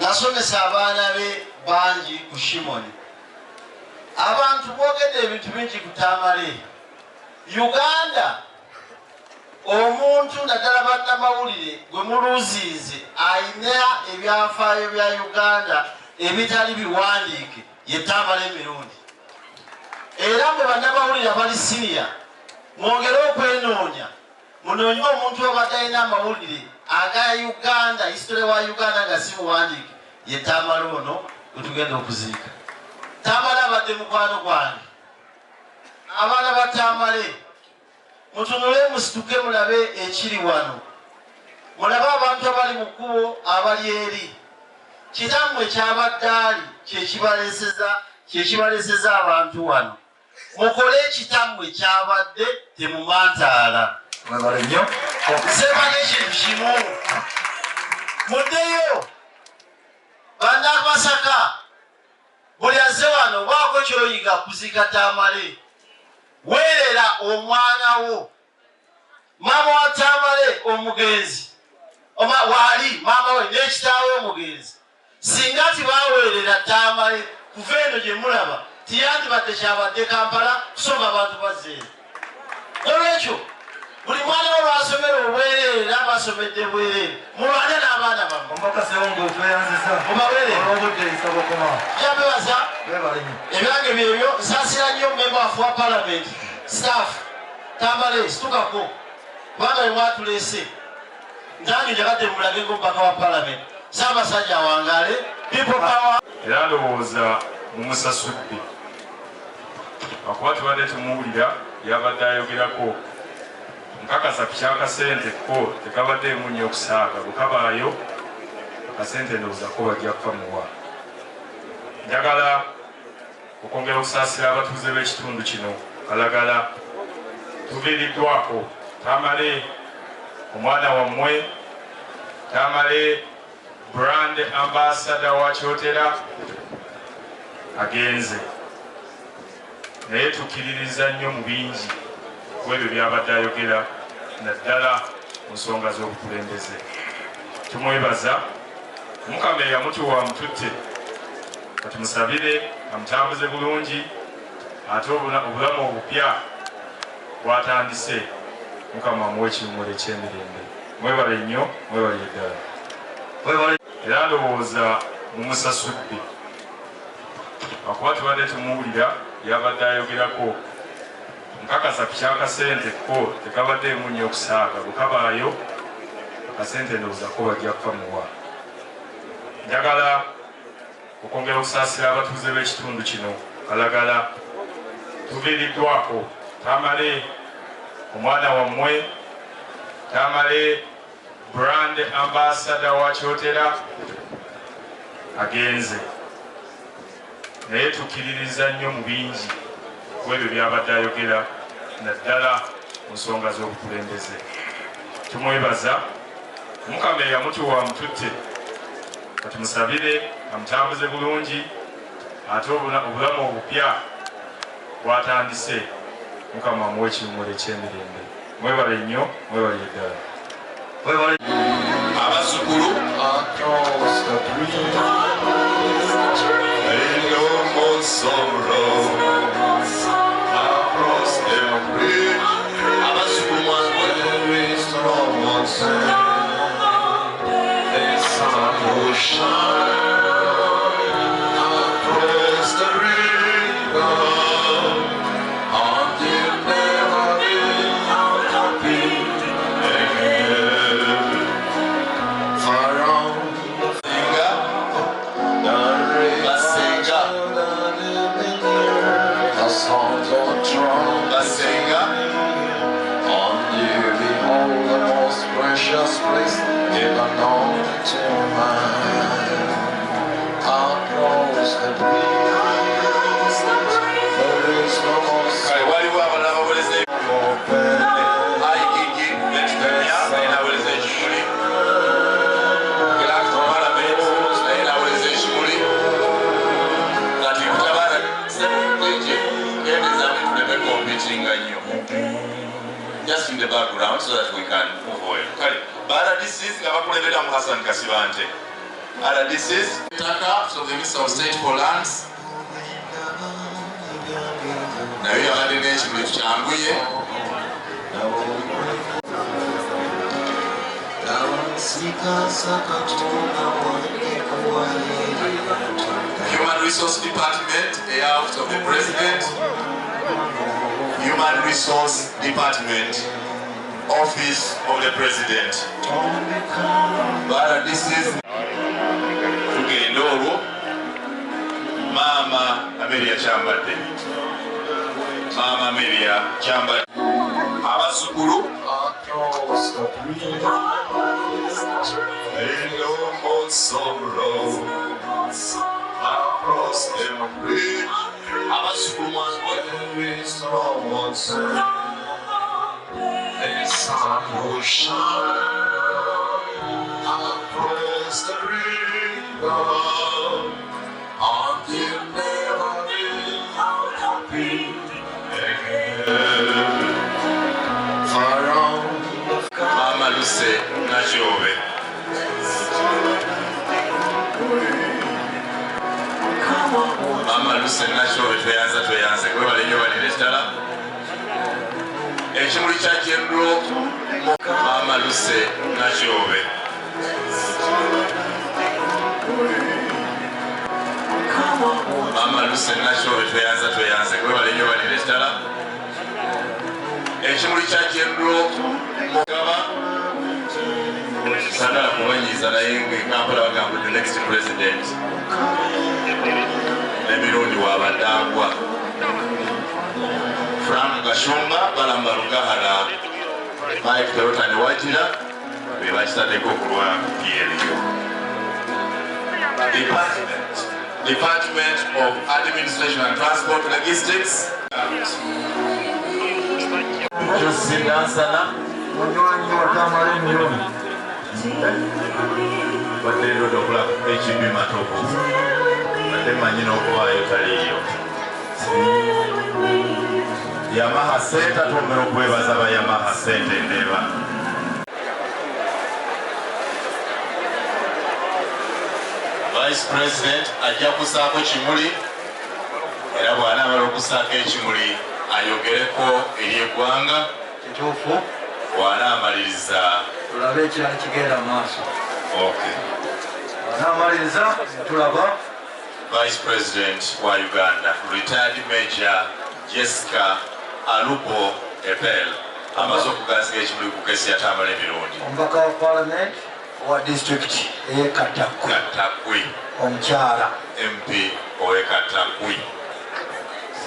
nasomesa abaana be bangi ku Shimoni. Abantu boogedde ebintu bingi ku Tamale. Uganda omuntu naddala bannamawulire gwe muluuziize ayina ebyafaayo bya Uganda ebitali biwandiike ye Tamale emirundi. Era mwe bannamawulire abali siniya mwongere okwenoonya munoonye omuntu obadde alina amawulire aga Uganda, history wa Uganda nga si muwandiike ye Tamale ono gwe tugenda okuziika. Tamale abadde mukwano gwange. Abaana ba Tamale mutunule musituke mulabe ekiri wano. Mulabe abantu abali mu kkubo abali eri. Kitammwe kyabadde ali kyekibaleseza abantu wano. Mukole ekitammwe kyabadde temumantaala. Mwebale nnyo. Nsema n'ekintu kimu. Muddeyo bannabasaka buli azze wano baako ky'oyiga kuziika Tamale. Weerera omwana wo. Maama wa Tamale omugenzi. Waali maama we n'ekitaawe omugenzi. Singa tibaweerera Tamale kuva eno gye mulaba tiyandibadde kyabadde Kampala kusoma abantu bazzeera. Olwekyo buli mwana wo lwasomera obwereere basomedde bwereere mulwane n'abaana bammwe. Kyabebaza ebyange byebyo. Nsaasira nnyo member wa parliament staff Tamale situkako kubanga bwe mwatuleese nange njagadde mulage ng'omubaka wa parliament. Ssaabasajja awangaale people power. Era ndowooza mumusasudde akuba tubadde tumuwulira yabadde ayogerako. Nkakasa ku kyakasente ko tekabaddeemu nnyo okusaaga bwe kabaayo akasente ndowooza ko bajja kukamuwa. Njagala okwongera okusaasira abatuuze b'ekitundu kino Kalagala. Tuviiriddwako Tamale omwana wammwe, Tamale brand ambassador wa Kyotera agenze, naye tukkiririza nnyo mu bingi ku ebyo byabadde ayogera naddala mu nsonga z'obukulembeze. Tumwebaza. Mukama eyamutuwa amututte katumusabire amutambuze bulungi ate obulamu obupya bw'atandise Mukama amuwe ekiwummulo eky'emirembe. Mwebale nnyo, mwebale ddala. Era ndowooza mumusasudde akuba tubadde tumuwulira yabadde ayogerako. Nkakasa ku kyakasente ko tekabaddeemu nnyo okusaaga bwe kabaayo akasente ndowooza ko bajja kukamuwa. Njagala okwongera okusaasira abatuuze b'ekitundu kino Kalagala. Tuviiriddwako Tamale omwana wammwe, Tamale brand ambassador wa Kyotera agenze, naye tukkiririza nnyo mu bingi ku ebyo byabadde ayogera naddala mu nsonga z'obukulembeze. Tumwebaza. Mukama eyamutuwa amututte katumusabire amutambuze bulungi ate obulamu obupya bw'atandise Mukama amuwe ekiwummulo eky'emirembe. Mwebale nnyo, mwebale ddala. Abasukulu just in the background so that we can move away. But this is Hassan Kasibante. RDCs, so the Minister of State for Lands. Now we are adding nation with Changuye. Human Resource Department, the Office of the President. Human Resource Department, Office of the President. But this is Tugendoro, Mama Amelia Chambade. Mama Amelia Chambade. Abasukuru. They no more sorrow across the bridge. Abasukuru, there is no more sorrow. The sun will shine across the river until never be happy again. Mama Luce Najove. Mama Luce Najove tweyanze kwebale nnyo balire ttala. Ekimuli kya Jendro Mama Luce Najove. Mama Luce Najove tweyanze kwebale nnyo balire ttala. Ekimuli kya Jendro Mugaba Sandala kubanyiza naye Kampala bagamba the next president n'emirundi wabadangwa Frank Gashumba balamba Lugahala Mike Toyota ne Wajira be bakitaddeko okulwa PLU. Department of Administration and Transport Logistics. Josie Nansana munywanyi wa Tamale Mironi batendo dokula HB Matopo batemanyi n'okubaayo taliyo Yamaha Center twongera okwebaza ba Yamaha Center Ndeba. Vice President ajja kusaako kimuli era bw'anaamala okusaako ekimuli ayogereko eri eggwanga kituufu bw'anaamaliriza tulabe ekirala kigenda maaso. Okay. Bw'anaamaliriza tulaba Vice President wa Uganda retired Major Jessica Alupo Epel amaze okugaziga ekimuli ku kesi ya Tamale emirundi. Omubaka wa Parliament wa district eye Katakwi omukyala MP owe Katakwi.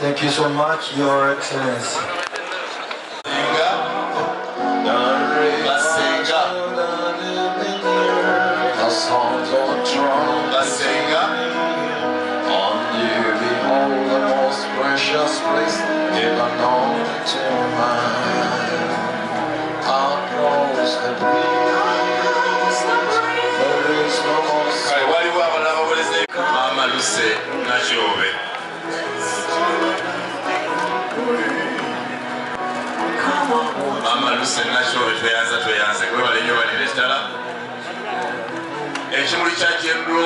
Thank you so much, Your Excellency. The songs on throne, on you behold the most precious place in the anointing mind. Across the breeze, there is no more sorrow. Mama Luce Najove. Mama Luce Najove tweyanze kwebale nnyo balire ttala. Ekimuli kya Jendro